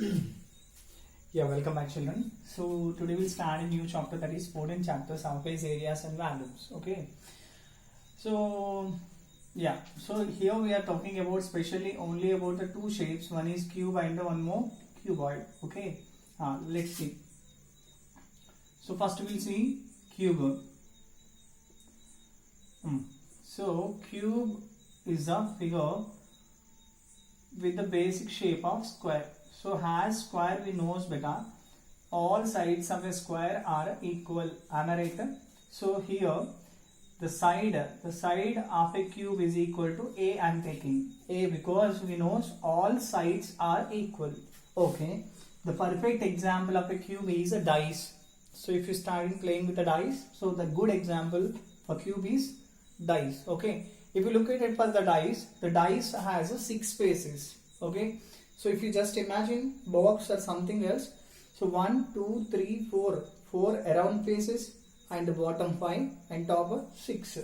Yeah, welcome back, children. So today we'll start a new chapter, that is 14th chapter, surface areas and volumes. Okay. So yeah, so here we are talking about specially only about the two shapes. One is cube and one more cuboid. Okay. Let's see. So first we'll see cube. So cube is a figure with the basic shape of square. So as square we knows better, all sides of a square are equal. Am I right? So here the side of a cube is equal to A. I am taking A because we knows all sides are equal. Okay. The perfect example of a cube is a dice. So if you start playing with a dice, so the good example for cube is dice. Okay. If you look at it for the dice has 6 faces. Okay. So if you just imagine box or something else, so 1, 2, 3, 4 around faces and the bottom 5 and top 6.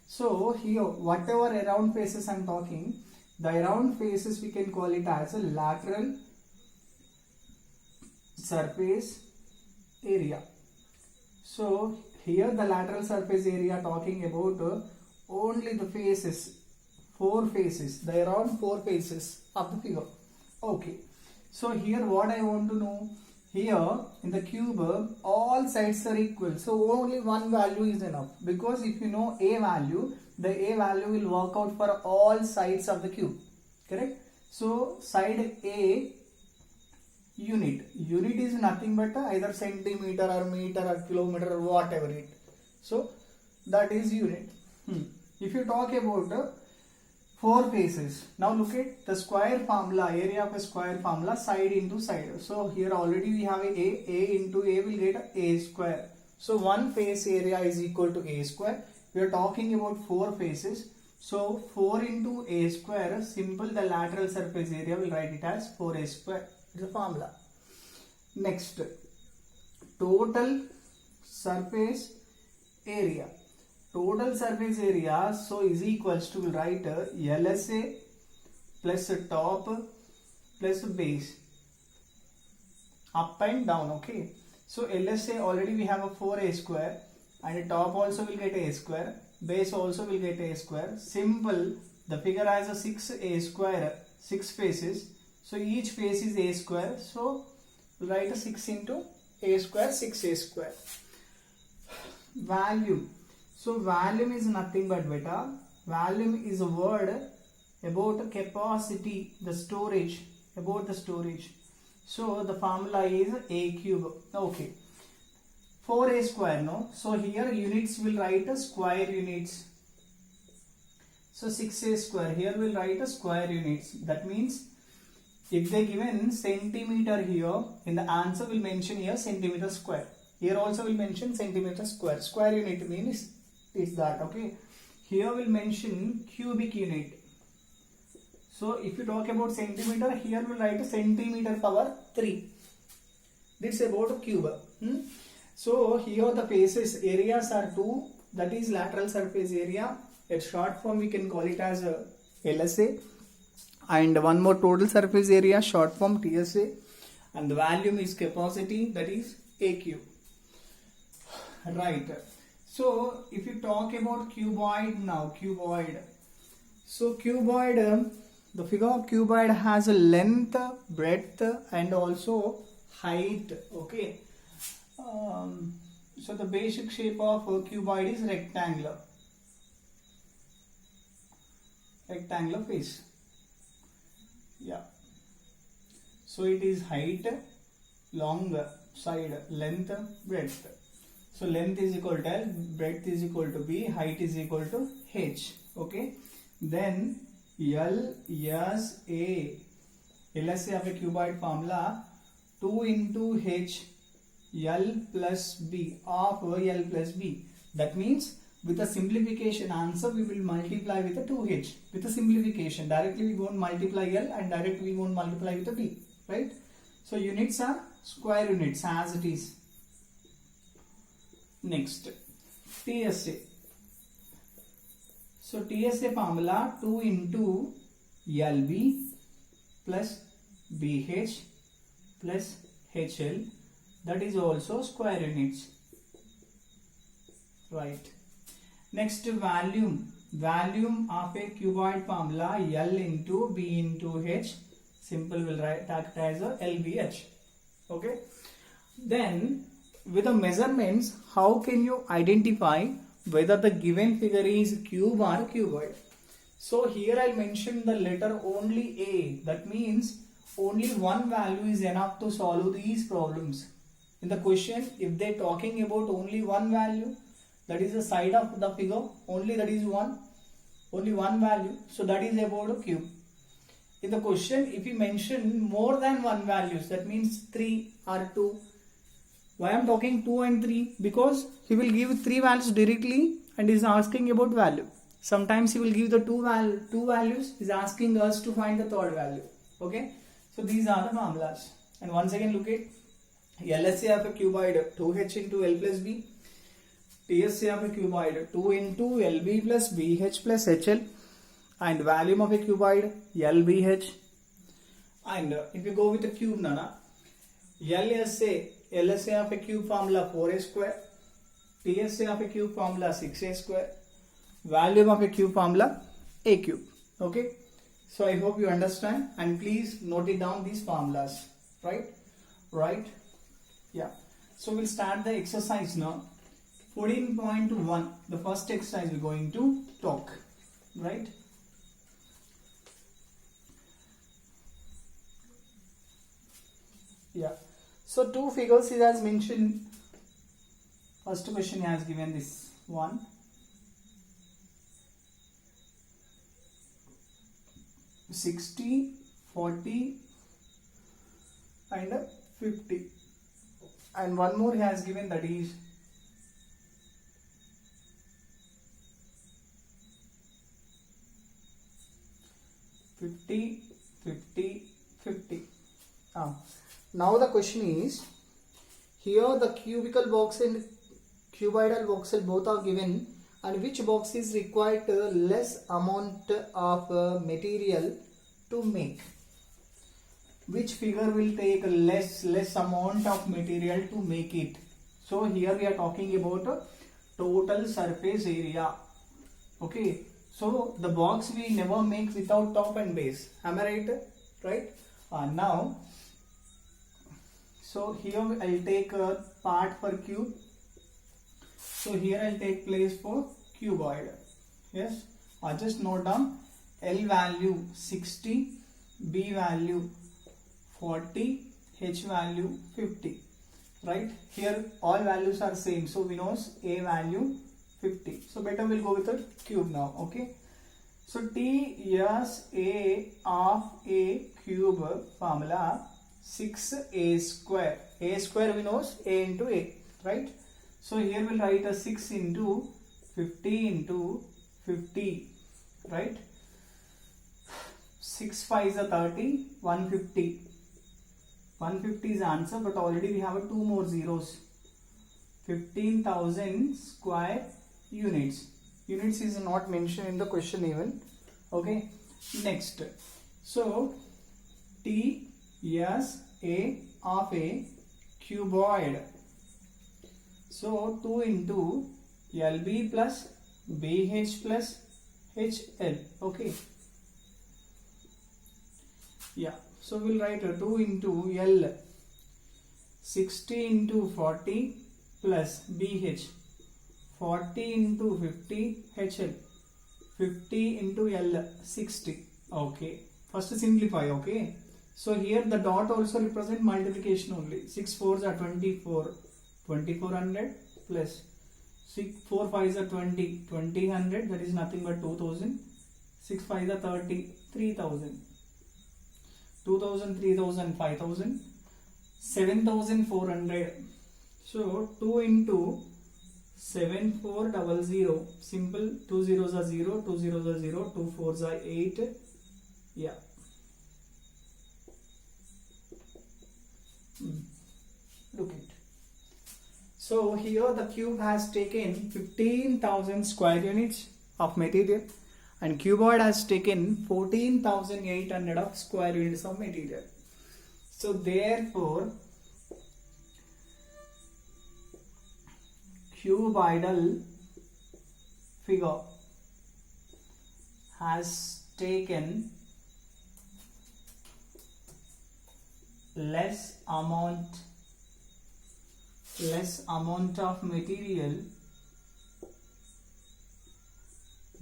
So here whatever around faces I am talking, the around faces we can call it as a lateral surface area. So here the lateral surface area talking about only the faces, 4 faces, the around 4 faces of the figure. Okay, so here what I want to know, here in the cube all sides are equal, so only one value is enough, because if you know A value, the A value will work out for all sides of the cube, correct? So side A unit is nothing but either centimeter or meter or kilometer or whatever it, so that is unit. If you talk about 4 faces, now look at the square formula, area of a square formula, side into side. So here already we have A into A will get A square. So one face area is equal to A square. We are talking about 4 faces. So 4 into A square, simple, the lateral surface area will write it as 4A square. It's the formula. Next, total surface area. Total surface area, so is equals to, we'll write LSA plus top plus base, up and down. Okay, so LSA already we have a 4A square, and top also will get A square, base also will get A square. Simple, the figure has a 6A square, 6 faces, so each face is A square, so we'll write a 6 into A square, 6A square. Volume. So volume is nothing but beta. Volume is a word about capacity, the storage, about the storage. So the formula is A cube. Okay. 4A square, no? So here units will write a square units. So 6A square, here will write a square units. That means if they given centimeter here, in the answer will mention here centimeter square. Here also will mention centimeter square. Square unit means is that. Okay, here will mention cubic unit. So if you talk about centimeter, here will write a centimeter power 3. This is about a cube. So here the faces areas are 2, that is lateral surface area. Its short form we can call it as LSA, and one more total surface area, short form TSA, and the volume is capacity, that is A cube. Right. So if you talk about cuboid now, cuboid. So cuboid, the figure of cuboid has a length, breadth and also height. Okay. So the basic shape of a cuboid is rectangular. Rectangular face. Yeah. So it is height, long side, length, breadth. So length is equal to L, breadth is equal to B, height is equal to H. Okay. Then L, S, A, LSA of a cuboid formula, 2 into H, L plus B of L plus B. That means with a simplification answer we will multiply with a 2H. With a simplification, directly we won't multiply L and directly we won't multiply with a B. Right. So units are square units as it is. Next, TSA. So TSA formula 2 into LB plus BH plus HL, that is also square units, right? Next, volume of a cuboid formula, L into B into H, simple will write that as a LBH. Okay, then with the measurements, how can you identify whether the given figure is cube or cuboid? So here I mentioned the letter only A, that means only one value is enough to solve these problems. In the question, if they talking about only one value, that is the side of the figure, only that is only one value, so that is about a cube. In the question, if you mention more than one values, that means 3 or 2. Why I am talking 2 and 3? Because he will give 3 values directly and is asking about value. Sometimes he will give the two values, is asking us to find the third value. Okay, so these are the formulas. And once again look at LSA of a cuboid 2H into L plus B, TSA of a cuboid 2 into LB plus BH plus HL, and volume of a cuboid LBH. And if you go with the cube, Nana, LSA of a cube formula 4A square, TSA of a cube formula 6A square, volume of a cube formula A cube. Okay, so I hope you understand, and please note it down these formulas, right? Yeah, so we'll start the exercise now. 14.1, the first exercise we're going to talk, right? Yeah, so two figures he has mentioned. First question he has given this one. 60, 40 and 50, and one more he has given, that is 50, 50, 50. Now the question is, here the cubical box and cuboidal voxel both are given, and which box is required less amount of material to make? Which figure will take less amount of material to make it? So here we are talking about total surface area. Okay, so the box we never make without top and base. Am I right? Now, so here I'll take a part for cube. So here I'll take place for cuboid. Yes, just note down L value 60, B value 40, H value 50. Right? Here all values are same, so we know A value 50. So better we'll go with a cube now. Okay. So TSA of a cube formula 6A square. A square we know A into A. Right? So here we'll write a 6 into 50 into 50, right? 6 5 is a 30, 150. 150 is answer, but already we have 2 more zeros. 15,000 square units. Units is not mentioned in the question even. Okay. Next. So TSA of a cuboid. So 2 into LB plus BH plus HL. Okay. Yeah. So we'll write 2 into L 60 into 40 plus BH 40 into 50 HL 50 into L 60. Okay. First simplify. Okay. So here the dot also represent multiplication only. 6 4s are 24. 2400 plus 4 5s are 20, 2000, that is nothing but 2000. 6 5s are 30, 3000. 2000, 3000, 5000, 7400. So 2 into 7400, simple, 2 zeros are 0, 2 zeros are 0, 2 4s are 8. Yeah. Look at. So here the cube has taken 15,000 square units of material, and cuboid has taken 14,800 of square units of material. So therefore cuboidal figure has taken less amount of material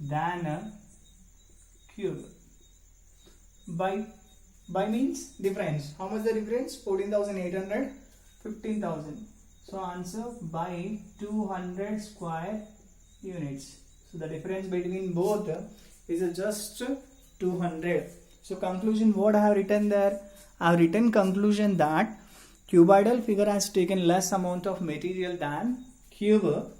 than a cube. By means difference. How much the difference? 14,800, 15,000. So answer by 200 square units. So the difference between both is just 200. So conclusion, what I have written there? I have written conclusion that cuboidal figure has taken less amount of material than cube,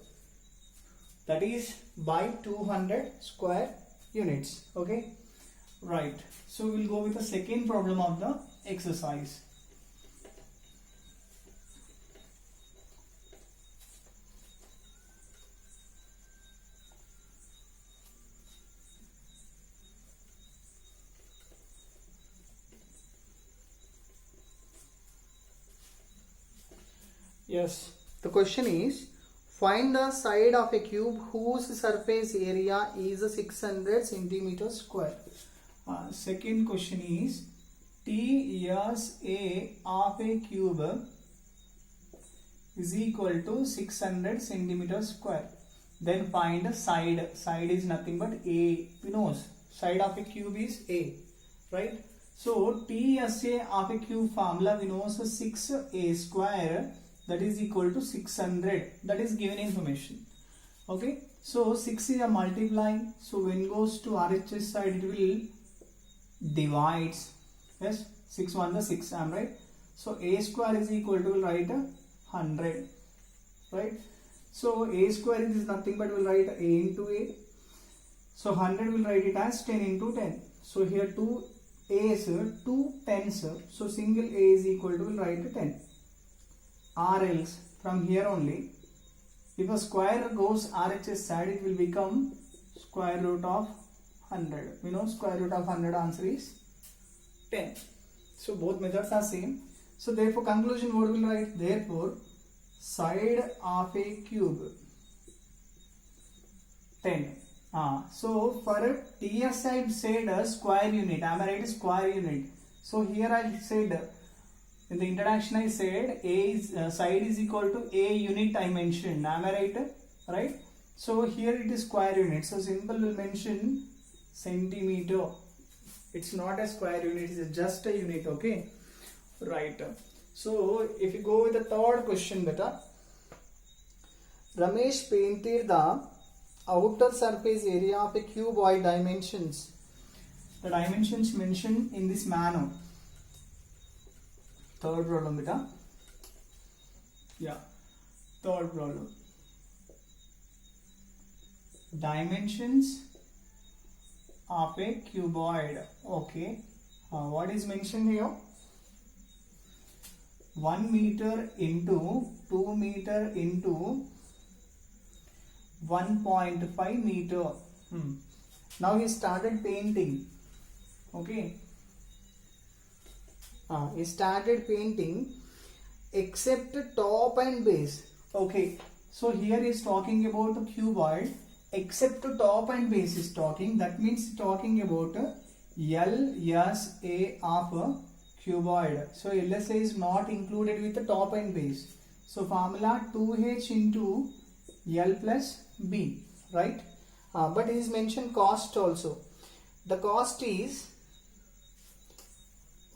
that is by 200 square units. Okay, right. So we'll go with the second problem of the exercise. Yes, the question is, find the side of a cube whose surface area is 600 centimeters square. Second question is, TSA of a cube is equal to 600 centimeters square. Then find the side. Side is nothing but A. We know side of a cube is A, right? So TSA of a cube formula we know 6A square, that is equal to 600. That is given information. Okay, so 6 is a multiply. So when goes to RHS side, it will divides. Yes, 6 1 the 6. I am right. So A square is equal to, we'll write 100. Right. So A square is nothing but we'll write A into A. So 100 will write it as 10 into 10. So here 2 A's, 2 10's. So single A is equal to, we'll write 10. Or else from here only, if a square goes RHS side, it will become square root of 100. We know square root of 100 answer is 10. So both methods are same. So therefore conclusion, what will write? Therefore side of a cube 10. So for TS I said a square unit. Am I right? Square unit. So here I said, in the introduction I said A is side is equal to A unit I mentioned. Am I right? Right. So here it is square unit. So simple will mention centimeter. It's not a square unit. It's just a unit. Okay. Right. So if you go with the third question, beta. Ramesh painted the outer surface area of a cuboid dimensions. The dimensions mentioned in this manner. Third problem, beta. Yeah, third problem. Dimensions of a cuboid. Okay. What is mentioned here? 1 meter into 2 meter into 1.5 meter. Now he started painting. Okay. He started painting except top and base. Okay. So here he is talking about the cuboid except top and base is talking. That means talking about LSA of a cuboid. So LSA is not included with the top and base. So formula 2H into L plus B, right? But he is mentioned cost also. The cost is,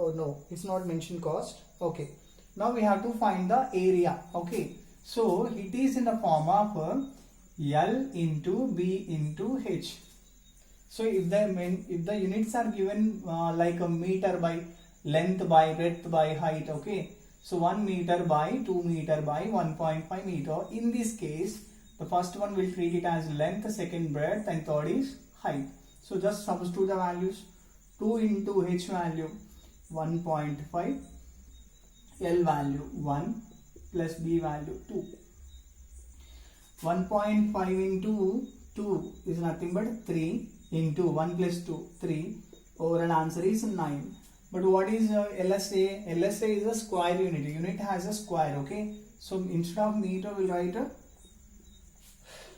oh no, it's not mentioned cost. Okay. Now we have to find the area. Okay. So it is in the form of L into B into H. So if the units are given like a meter by length by breadth by height, okay. So 1 meter by 2 meter by 1.5 meter. In this case, the first one will treat it as length, second breadth, and third is height. So just substitute the values. 2 into H value 1.5, L value 1 plus B value 2. 1.5 into 2 is nothing but 3 into 1 plus 2, 3. Overall answer is 9. But what is LSA? LSA is a square unit. Unit has a square. Okay. So instead of meter, we'll write a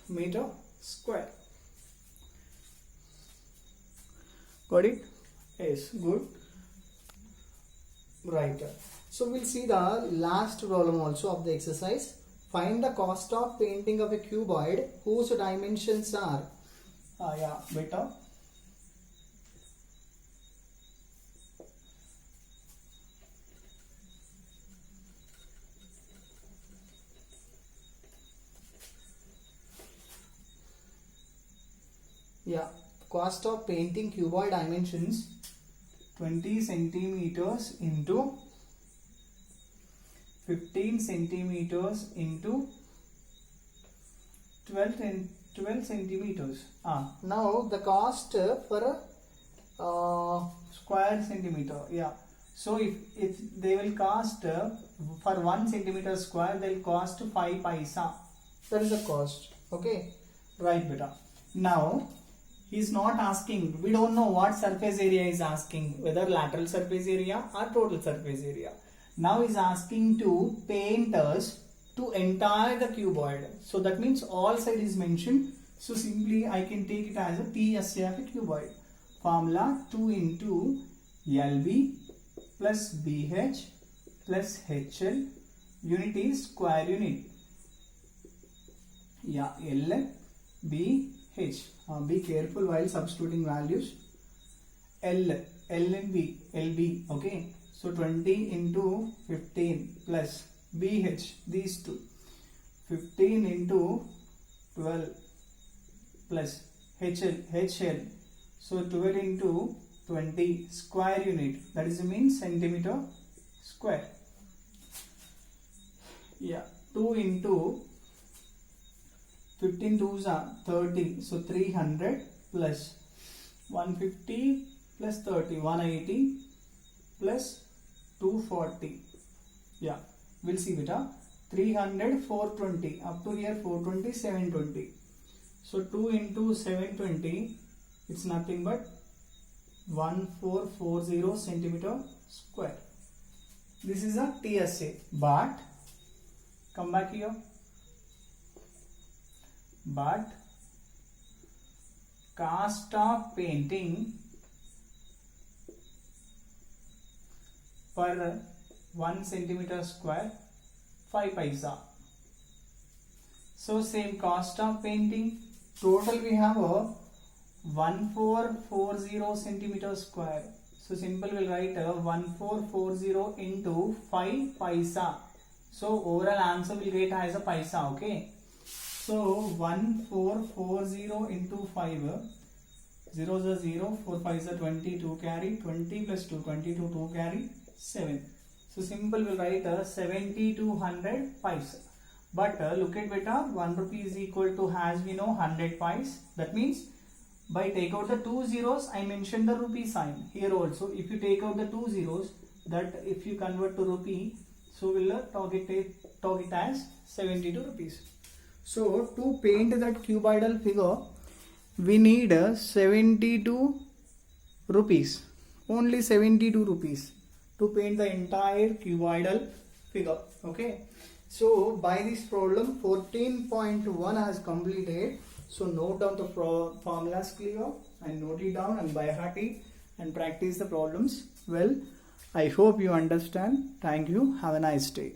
meter square. Got it? Yes. Good. Right. So we'll see the last problem also of the exercise. Find the cost of painting of a cuboid whose dimensions are. Yeah, better. Yeah, cost of painting cuboid dimensions 20 centimeters into 15 centimeters into 12 centimeters. Now the cost for a square centimeter. Yeah. So if they will cost for 1 centimeter square, they'll cost 5 paisa. That is the cost. Okay. Right, beta. Now he's not asking. We don't know what surface area is asking, whether lateral surface area or total surface area. Now he's asking to paint us to entire the cuboid. So that means all side is mentioned. So simply I can take it as a TSA of a cuboid. Formula 2 into LB plus BH plus HL. Unit is square unit. Yeah, L, B, H. Be careful while substituting values. L and B, LB. Okay. So 20 into 15 plus BH, these two. 15 into 12 plus HL. So 12 into 20 square unit. That is means centimeter square. Yeah. 2 into 15 twos are 30. So 300 plus 150 plus 30. 180 plus 240. Yeah, we'll see beta. 300, 420. Up to here 420, 720. So 2 into 720, it's nothing but 1440 centimeter square. This is a TSA. But come back here. But cost of painting per 1 centimeter square 5 paisa. So same cost of painting. Total we have a 1440 centimeter square. So simple we'll write 1440 into 5 paisa. So overall answer will get as a paisa. Okay. So 1440 into 5. 0 is 0. 4 5 is 20. 2 carry. 20 plus 2. 22. 2 carry. 7. So simple will write 70 to 100 paisa. But look at beta, 1 rupee is equal to, as we know, 100 paisa. That means by take out the 2 zeros, I mentioned the rupee sign. Here also, if you take out the 2 zeros, that if you convert to rupee, so will talk it as 72 rupees. So to paint that cuboidal figure, we need 72 rupees. Only 72 rupees. To paint the entire cuboidal figure. Okay. So by this problem 14.1 has completed. So note down the formulas clear and note it down and by heart it and practice the problems well. I hope you understand. Thank you. Have a nice day.